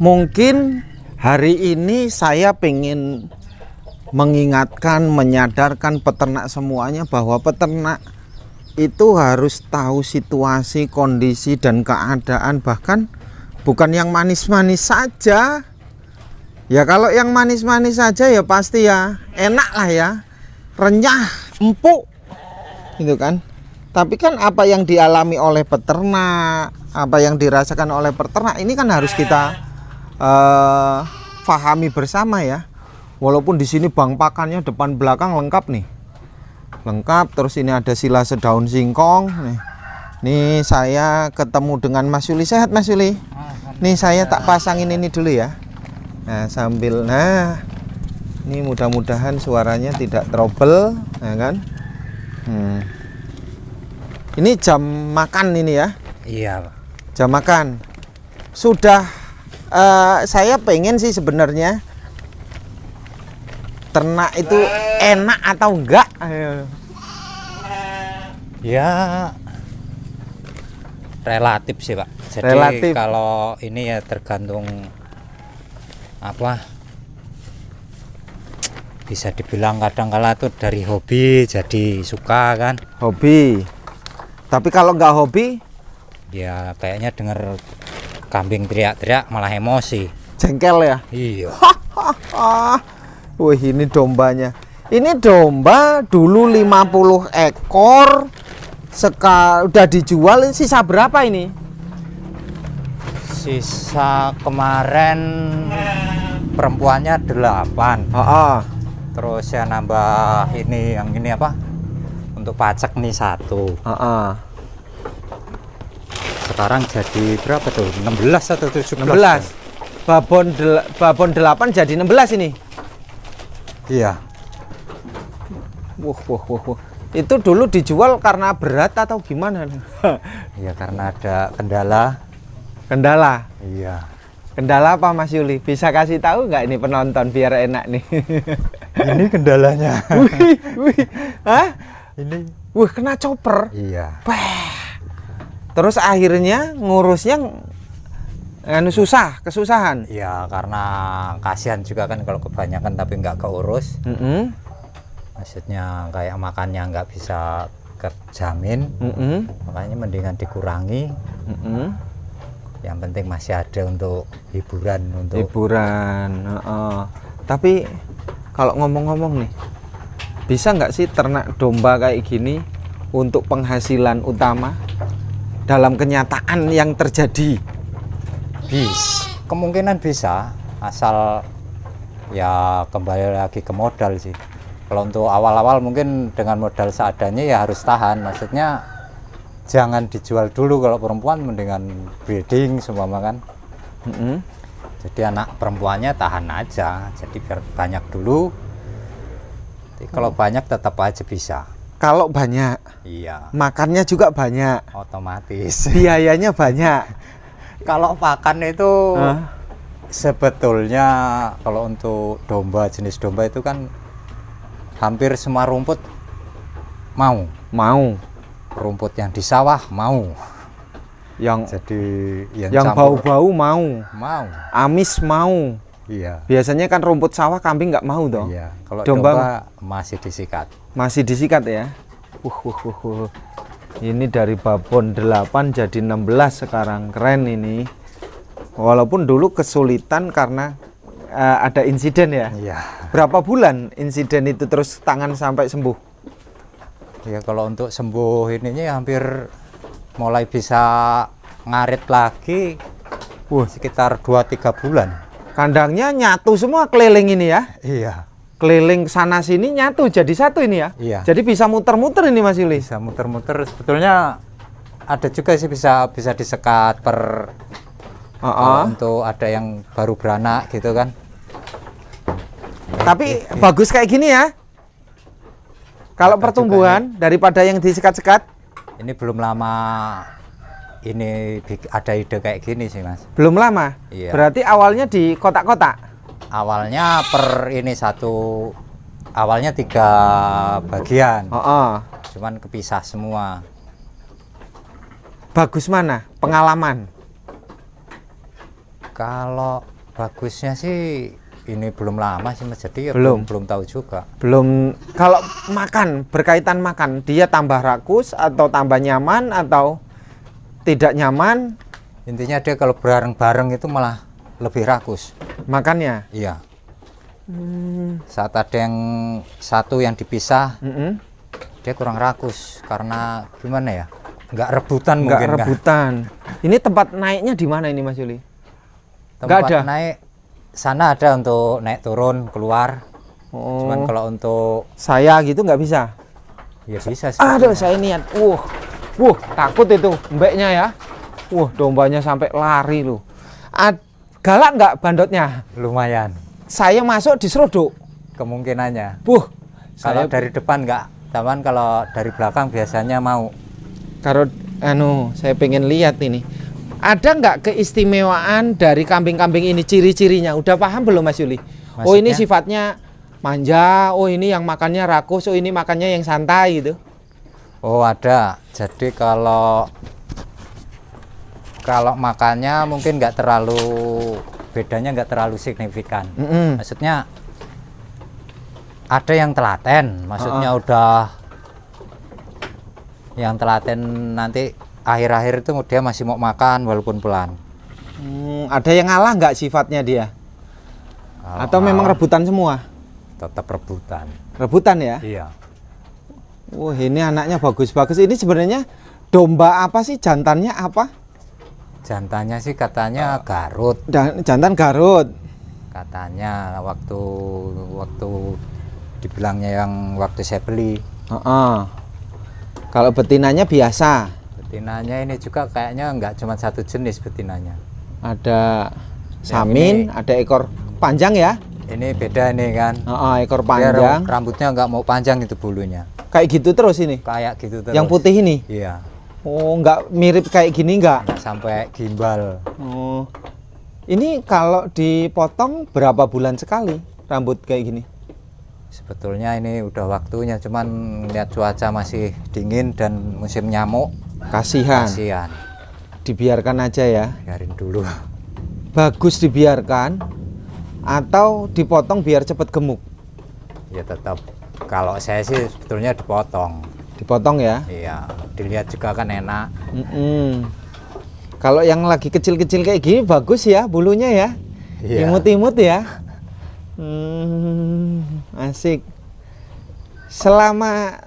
Mungkin hari ini saya pengen mengingatkan, menyadarkan peternak semuanya bahwa peternak itu harus tahu situasi, kondisi, dan keadaan. Bahkan bukan yang manis-manis saja. Ya kalau yang manis-manis saja ya pasti ya enak lah ya, renyah, empuk gitu kan. Tapi kan apa yang dialami oleh peternak, apa yang dirasakan oleh peternak ini kan harus kita pahami bersama ya. Walaupun di sini bang pakannya depan belakang lengkap nih, lengkap. Terus ini ada sila sedaun singkong nih. Nih saya ketemu dengan Mas Yuli. Sehat Mas Yuli? Nih saya tak pasangin ini dulu ya. Nah sambil, ini mudah-mudahan suaranya tidak trouble ya kan. Ini jam makan ini ya. Iya Pak. Jam makan sudah. Saya pengen sih sebenarnya ternak itu enak atau enggak? Ya relatif sih Pak. Jadi Relatif. kalau ini ya tergantung apa, bisa dibilang kadang-kala tuh dari hobi jadi suka kan. Hobi. Tapi kalau nggak hobi Ya kayaknya denger kambing teriak-teriak malah emosi. jengkel ya. Iya. Wih ini dombanya. Ini domba dulu 50 ekor. Udah dijual, sisa berapa ini? Sisa kemarin perempuannya 8. Terus saya nambah ini, yang ini apa, untuk pacak nih 1. Sekarang jadi berapa tuh? 16 atau 17? 16. Babon 8 jadi 16 ini. Iya. Wah. Itu dulu dijual karena berat atau gimana? Iya karena ada kendala. Kendala. Iya. Kendala apa Mas Yuli? Bisa kasih tahu nggak ini penonton biar enak nih? Ini kendalanya. Wih. Hah? Ini. Wih kena chopper. Iya. Terus akhirnya ngurusnya kesusahan. Iya karena kasihan juga kan kalau kebanyakan tapi nggak keurus. Maksudnya kayak makannya nggak bisa terjamin. Makanya mendingan dikurangi. Yang penting masih ada untuk hiburan. Tapi kalau ngomong-ngomong nih, bisa nggak sih ternak domba kayak gini untuk penghasilan utama dalam kenyataan yang terjadi? Kemungkinan bisa, asal ya kembali lagi ke modal sih. Kalau untuk awal-awal mungkin dengan modal seadanya ya harus tahan. Maksudnya jangan dijual dulu kalau perempuan, mendingan breeding semua kan. Jadi anak perempuannya tahan aja, jadi biar banyak dulu. Jadi kalau banyak tetap aja bisa. Kalau banyak, iya. Makannya juga banyak. Otomatis. Biayanya banyak. Kalau pakan itu sebetulnya kalau untuk domba, jenis domba itu kan hampir semua rumput mau. Rumput yang di sawah mau. Yang bau-bau mau. Amis mau. Iya. Biasanya kan rumput sawah kambing nggak mau dong. Iya. Kalau domba masih disikat. Masih disikat ya. Ini dari babon 8 jadi 16 sekarang. Keren ini. Walaupun dulu kesulitan karena ada insiden ya. Iya. Berapa bulan insiden itu terus tangan sampai sembuh? Ya kalau untuk sembuh ininya hampir mulai bisa ngarit lagi sekitar 2-3 bulan. Kandangnya nyatu semua keliling ini ya. Iya. Keliling sana sini nyatu jadi satu ini ya. Iya. Jadi bisa muter-muter ini Mas Yuli. Bisa muter-muter. Sebetulnya ada juga sih bisa disekat per untuk ada yang baru beranak gitu kan. Tapi bagus kayak gini ya. Kalau pertumbuhan daripada yang disekat-sekat. Ini belum lama ini ada ide kayak gini sih Mas. Belum lama? Iya. Berarti awalnya di kotak-kotak? Awalnya awalnya 3 bagian. Cuman kepisah semua. Bagus mana pengalaman? Kalau Bagusnya sih ini belum lama sih Mas, jadi ya Belum. belum tahu juga. Belum. Kalau makan, berkaitan makan, dia tambah rakus atau tambah nyaman atau tidak nyaman Intinya dia kalau bareng-bareng itu malah lebih rakus. makannya? Iya. Saat ada yang satu yang dipisah, Mm-mm. dia kurang rakus karena gimana ya? Nggak rebutan Nggak mungkin kan. rebutan. Ini tempat naiknya di mana ini Mas Yuli? Tempat ada? naik sana ada untuk naik turun keluar. Oh, Cuman kalau untuk saya gitu nggak bisa. ya bisa sih. Aduh, saya niat. Takut itu mbeknya ya. Dombanya sampai lari loh. Galak nggak bandotnya? Lumayan Saya masuk diseruduk. kemungkinannya. Kalau Kalau dari depan nggak, cuman kalau dari belakang biasanya mau. Kalau saya pengen lihat ini. Ada nggak keistimewaan dari kambing-kambing ini, ciri-cirinya? Udah paham belum Mas Yuli? Oh, ini Maksudnya? sifatnya manja. Oh, ini yang makannya rakus. Oh, ini makannya yang santai gitu. Oh ada. Jadi kalau makannya mungkin nggak terlalu, bedanya nggak terlalu signifikan. Mm-mm. Maksudnya ada yang telaten, maksudnya udah yang telaten nanti akhir-akhir itu dia masih mau makan walaupun pelan. Ada yang ngalah nggak sifatnya dia? Kalau Atau memang ngalah, rebutan semua? tetap rebutan. Rebutan ya? Iya. Wah, ini anaknya bagus-bagus. Ini sebenarnya domba apa sih? Jantannya apa? Jantannya sih katanya Garut. Jantan Garut. Katanya waktu dibilangnya yang waktu saya beli. Heeh. Kalau betinanya biasa. Betinanya ini juga kayaknya nggak cuma satu jenis betinanya. Ada Yang samin, ini- ada ekor panjang ya? Ini beda nih kan. Ekor Dia panjang. rambutnya nggak mau panjang itu bulunya. Kayak gitu terus ini. Kayak gitu terus. Yang putih ini. Iya. Oh, nggak mirip kayak gini nggak? Nggak sampai gimbal. Oh. Ini kalau dipotong berapa bulan sekali rambut kayak gini? Sebetulnya ini udah waktunya, cuman lihat cuaca masih dingin dan musim nyamuk. Kasihan. Kasihan. Dibiarkan aja ya. Biarin dulu. Bagus dibiarkan atau dipotong biar cepet gemuk? Ya tetap. Kalau saya sih sebetulnya dipotong. Dipotong ya. Iya. Dilihat juga kan enak. Mm-mm. Kalau yang lagi kecil-kecil kayak gini bagus ya bulunya ya. Iya. Imut-imut ya. Asik. Selama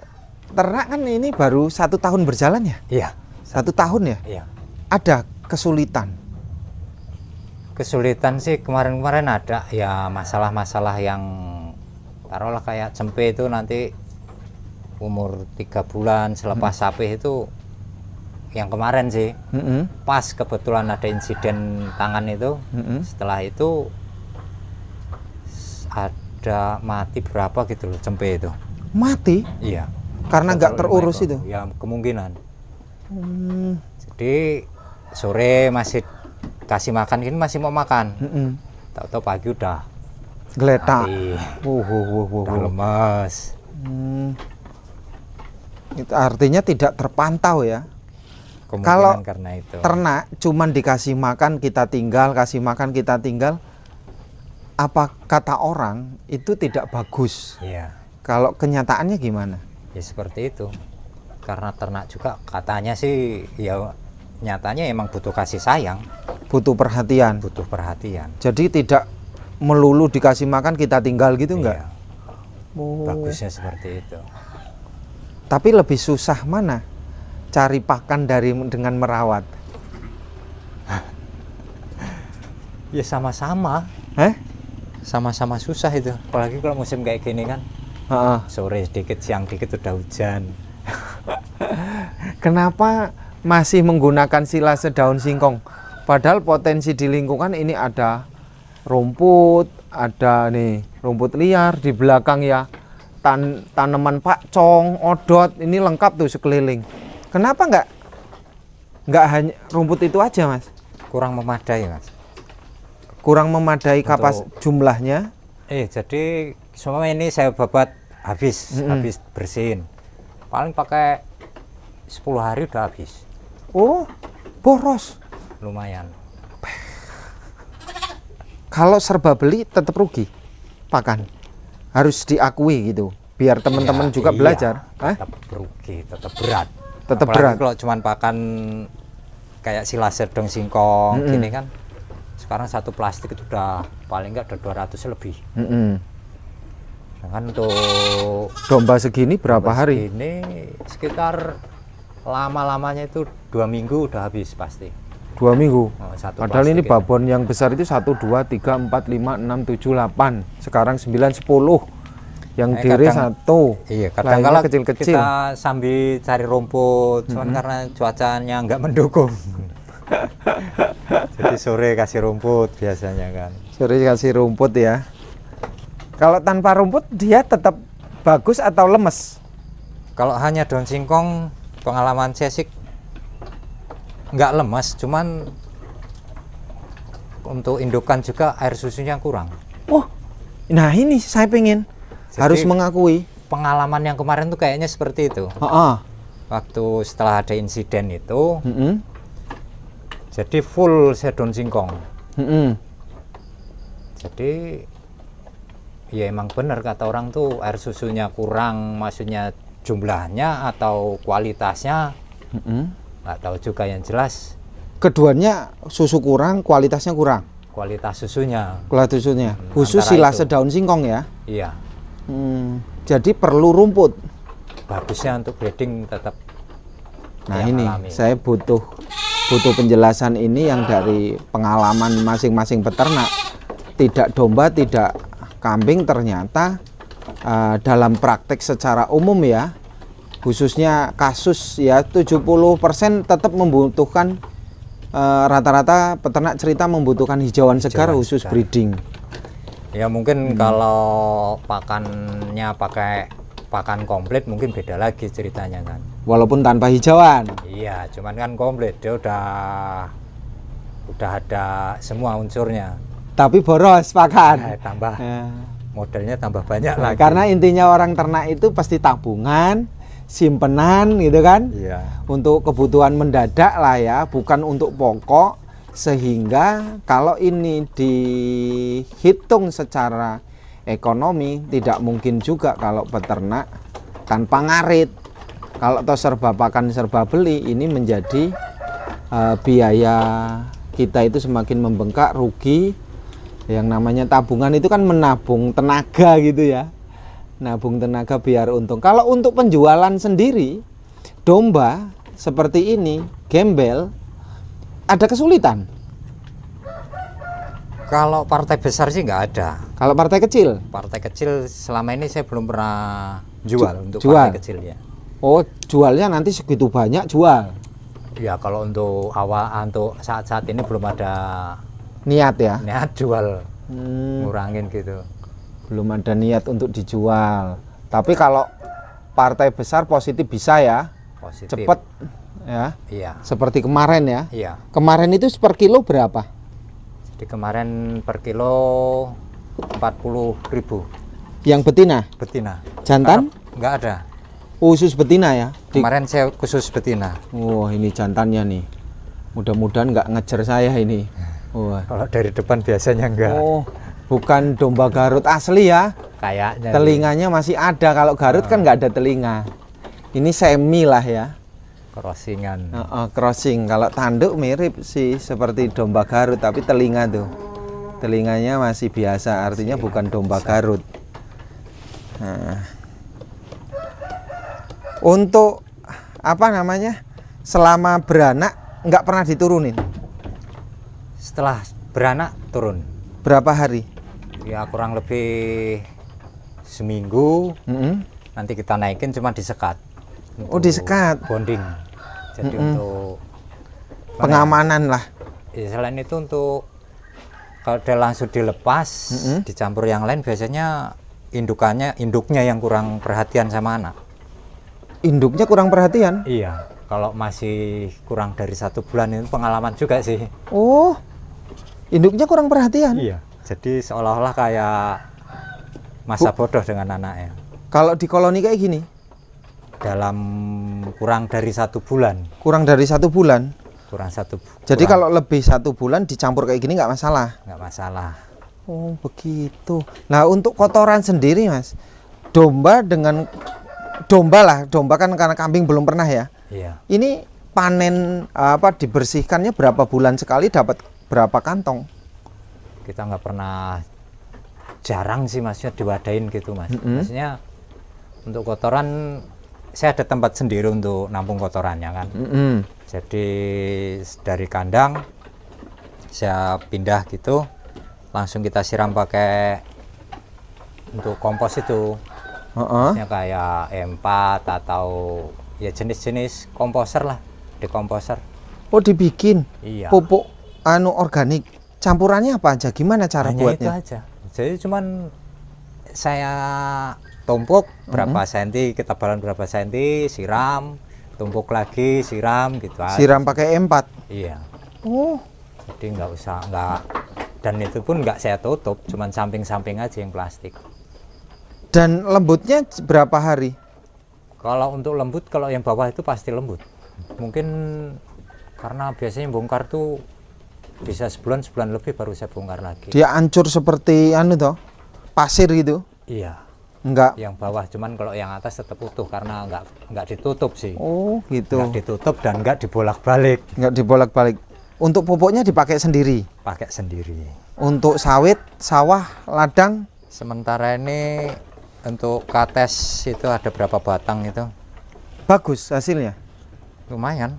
ternak kan ini baru 1 tahun berjalan ya? Iya. 1 tahun ya? Iya. Ada kesulitan? Kesulitan sih kemarin-kemarin ada ya, masalah-masalah yang taruhlah kayak cempe itu nanti umur 3 bulan selepas sapi itu yang kemarin sih. Mm-mm. Pas kebetulan ada insiden tangan itu. Mm-mm. Setelah itu ada mati berapa gitu loh cempe itu. Mati? Iya. Karena nggak Terlalu terurus ekor. itu? Ya kemungkinan. Hmm. Jadi sore masih kasih makan, ini masih mau makan. Mm-mm. Tahu-tahu pagi udah Geletak. mati. Wuh. Udah lemes. Itu artinya tidak terpantau ya. Kemungkinan Kalau karena itu. Ternak cuman dikasih makan kita tinggal, kasih makan kita tinggal. Apa kata orang itu tidak bagus. Iya. Kalau kenyataannya gimana? Ya seperti itu. Karena ternak juga katanya sih ya nyatanya emang butuh kasih sayang, Butuh perhatian. butuh perhatian. Jadi tidak melulu dikasih makan kita tinggal gitu enggak? Iya, Oh. bagusnya seperti itu. Tapi lebih susah mana? Cari pakan dengan merawat. Ya sama-sama. Sama-sama susah itu. Apalagi kalau musim kayak gini kan. Heeh. Sore sedikit, siang dikit udah hujan. Kenapa masih menggunakan silase daun singkong? Padahal potensi di lingkungan ini ada rumput, ada nih rumput liar di belakang ya, tanaman pakcong, odot, ini lengkap tuh sekeliling. Kenapa nggak hanya rumput itu aja Mas? Kurang memadai Mas. Kurang memadai jumlahnya? Jadi semua ini saya babat habis bersihin. Paling pakai 10 hari udah habis. Oh, boros. Lumayan. Kalau serba beli tetap rugi pakan. Harus diakui gitu. Biar teman-teman juga belajar. Tetap rugi, tetap berat. Tetap Apalagi berat. kalau cuman pakan kayak si laser dong singkong gini kan. Sekarang satu plastik itu udah paling enggak udah 200 lebih. Sedangkan untuk Domba segini berapa hari? Ini sekitar lama-lamanya itu 2 minggu udah habis pasti. 2 minggu. Satu Padahal ini plastik babon yang besar itu 1, 2, 3, 4, 5, 6, 7, 8. Sekarang 9, 10. Yang diri satu. Iya, kadang-kadang kecil-kecil. kita sambil cari rumput, cuman karena cuacanya nggak mendukung. Jadi sore kasih rumput biasanya kan. Sore kasih rumput ya. Kalau tanpa rumput dia tetap bagus atau lemes? Kalau hanya daun singkong, pengalaman saya sih nggak lemas, cuman untuk indukan juga air susunya kurang. Oh, nah ini saya pengen. Jadi, harus mengakui. Pengalaman yang kemarin tuh kayaknya seperti itu. Waktu setelah ada insiden itu, jadi full saya daun singkong. Jadi ya emang benar kata orang tuh air susunya kurang, maksudnya jumlahnya atau kualitasnya. Nggak tahu juga yang jelas. Keduanya susu kurang, kualitasnya kurang. Kualitas susunya. Kualitas susunya. Khusus silase daun singkong ya. Iya. Jadi perlu rumput. Bagusnya untuk breeding tetap. Nah ini alami. Saya butuh penjelasan ini yang dari pengalaman masing-masing peternak. Tidak domba, tidak kambing, ternyata dalam praktek secara umum ya, khususnya kasus ya 70% tetap membutuhkan, rata-rata peternak cerita membutuhkan hijauan segar khusus breeding. Ya mungkin kalau pakannya pakai pakan komplit mungkin beda lagi ceritanya kan. Walaupun tanpa hijauan. Iya, cuman kan komplit dia udah ada semua unsurnya. Tapi boros pakan. Tambah modelnya tambah banyak lagi. Karena intinya orang ternak itu pasti tabungan, simpenan gitu kan. Iya. Untuk kebutuhan mendadak lah ya, bukan untuk pokok. Sehingga kalau ini dihitung secara ekonomi tidak mungkin juga kalau peternak tanpa ngarit. Kalau toh serba pakan serba beli, ini menjadi biaya kita itu semakin membengkak, rugi. Yang namanya tabungan itu kan menabung tenaga gitu ya, nabung tenaga biar untung. Kalau untuk penjualan sendiri domba seperti ini gembel, ada kesulitan? Kalau partai besar sih nggak ada. Kalau partai kecil? Partai kecil selama ini saya belum pernah jual untuk partai kecil ya. Oh, jualnya nanti segitu banyak jual? Ya kalau untuk untuk saat-saat ini belum ada niat ya? Niat jual, ngurangin gitu. Belum ada niat untuk dijual. Tapi kalau partai besar positif bisa ya? Positif. Cepet ya? Iya. Seperti kemarin ya? Iya. Kemarin itu per kilo berapa? Jadi kemarin per kilo 40.000. Yang betina? Betina. Jantan? Nggak ada. Khusus betina ya? Kemarin saya khusus betina. Wah, ini jantannya nih. Mudah-mudahan nggak ngejar saya ini. Wah. Kalau dari depan biasanya enggak. Oh, bukan domba Garut asli ya? Kayaknya. Telinganya masih ada. Kalau Garut kan nggak ada telinga. Ini semi lah ya. Crossingan. Crossing. Kalau tanduk mirip sih seperti domba Garut, tapi telinga tuh. Telinganya masih biasa, artinya bukan domba Garut. Nah. Untuk apa namanya? Selama beranak nggak pernah diturunin? Setelah beranak turun. Berapa hari? Ya kurang lebih seminggu. Nanti kita naikin cuma disekat. Oh, disekat. Bonding. Jadi untuk pengamanan lah. Ya, selain itu untuk kalau dia langsung dilepas, dicampur yang lain biasanya induknya yang kurang perhatian sama anak. Induknya kurang perhatian? Iya. Kalau masih kurang dari 1 bulan itu pengalaman juga sih. Oh, induknya kurang perhatian? Iya. Jadi seolah-olah kayak masa bodoh dengan anaknya. Kalau di koloni kayak gini? Dalam kurang dari 1 bulan. Kurang dari 1 bulan? Kurang 1 bulan. Jadi kalau lebih 1 bulan dicampur kayak gini nggak masalah? Nggak masalah. Oh begitu. Nah untuk kotoran sendiri Mas, domba dengan domba kan karena kambing belum pernah ya. Iya. Ini panen apa dibersihkannya berapa bulan sekali dapat berapa kantong? Kita nggak pernah, jarang sih maksudnya diwadain gitu Mas. Maksudnya untuk kotoran saya ada tempat sendiri untuk nampung kotorannya kan. Jadi dari kandang saya pindah gitu, langsung kita siram pakai untuk kompos itu. Maksudnya kayak E4 atau ya jenis-jenis komposer lah, dekomposer. Oh dibikin Iya. pupuk organik. Campurannya apa aja? Gimana cara Hanya buatnya? itu aja. Jadi cuman saya tumpuk berapa senti, ketebalan berapa senti, siram, tumpuk lagi, siram gitu aja. Siram pakai E4. Iya. Oh, Jadi nggak usah, dan itu pun nggak saya tutup, cuman samping-samping aja yang plastik. dan lembutnya berapa hari? Kalau untuk lembut, kalau yang bawah itu pasti lembut. Mungkin karena biasanya bongkar tuh bisa sebulan lebih baru saya bongkar lagi. Dia hancur seperti anu toh, pasir gitu? Iya. Enggak. Yang bawah, cuman kalau yang atas tetap utuh karena nggak ditutup sih. Oh gitu. Nggak ditutup dan nggak dibolak-balik. Nggak dibolak-balik. Untuk pupuknya dipakai sendiri. Pakai sendiri. Untuk sawit, sawah, ladang Sementara ini untuk kates itu ada berapa batang itu? bagus hasilnya. Lumayan.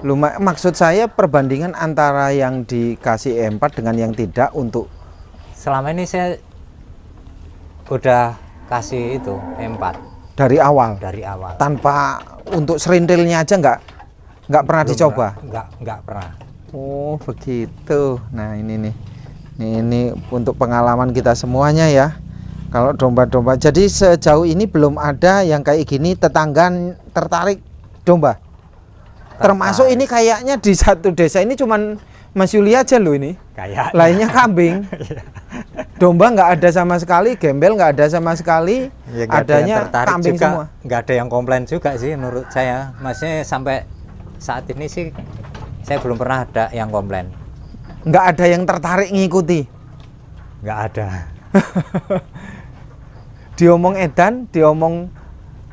Lumayan. Maksud saya perbandingan antara yang dikasih E4 dengan yang tidak untuk Selama ini saya udah kasih itu E4 dari awal. dari awal. Tanpa untuk serintilnya aja nggak pernah Belum dicoba. nggak pernah. Oh begitu. Nah ini nih, ini untuk pengalaman kita semuanya ya. Kalau domba-domba, jadi sejauh ini belum ada yang kayak gini tetangga tertarik domba. Termasuk ini kayaknya di satu desa ini cuman Mas Yuli aja loh ini. Kayak Lainnya kambing. Domba nggak ada sama sekali, gembel nggak ada sama sekali. ya, nggak ada yang Adanya tertarik kambing juga, semua. nggak ada yang komplain juga sih menurut saya. Maksudnya sampai saat ini sih saya belum pernah ada yang komplain. Nggak ada yang tertarik ngikuti. Nggak ada. Diomong edan, diomong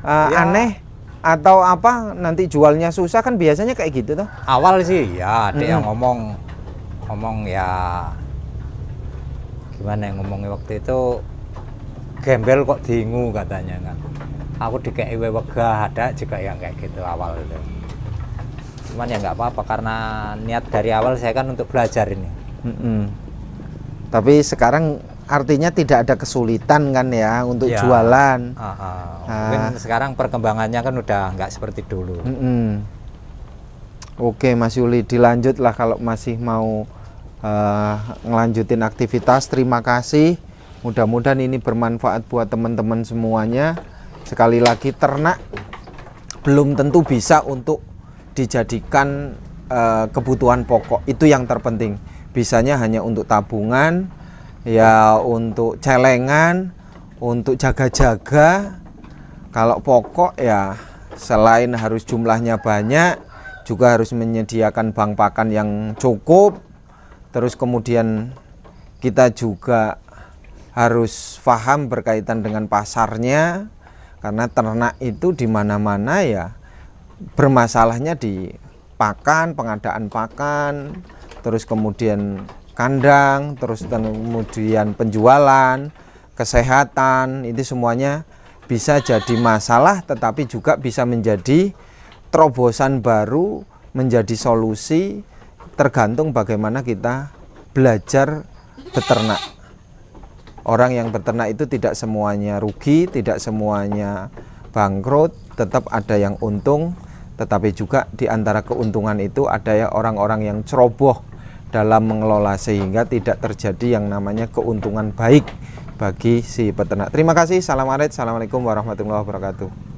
Ya. aneh atau apa nanti jualnya susah kan biasanya kayak gitu tuh. Awal sih ya ada yang ngomong ya gimana yang ngomongnya waktu itu, gembel kok dingu katanya kan. Aku dikei wegah, ada juga yang kayak gitu awal itu. Cuman ya nggak apa-apa karena niat dari awal saya kan untuk belajar ini. Tapi sekarang artinya tidak ada kesulitan kan ya untuk Ya. jualan. Mungkin sekarang perkembangannya kan udah nggak seperti dulu. Oke Mas Yuli, dilanjutlah kalau masih mau ngelanjutin aktivitas. Terima kasih. Mudah-mudahan ini bermanfaat buat teman-teman semuanya. Sekali lagi, ternak belum tentu bisa untuk dijadikan kebutuhan pokok. Itu yang terpenting. Bisanya hanya untuk tabungan, ya untuk celengan, untuk jaga-jaga. Kalau pokok ya selain harus jumlahnya banyak, juga harus menyediakan bank pakan yang cukup. Terus kemudian kita juga harus paham berkaitan dengan pasarnya, karena ternak itu di mana-mana ya bermasalahnya di pakan, pengadaan pakan, terus kemudian kandang, terus kemudian penjualan, kesehatan, itu semuanya bisa jadi masalah, tetapi juga bisa menjadi terobosan baru, menjadi solusi, tergantung bagaimana kita belajar beternak. Orang yang beternak itu tidak semuanya rugi, tidak semuanya bangkrut, tetap ada yang untung, tetapi juga di antara keuntungan itu ada ya orang-orang yang ceroboh dalam mengelola sehingga tidak terjadi yang namanya keuntungan baik bagi si peternak. Terima kasih. Assalamualaikum warahmatullahi wabarakatuh.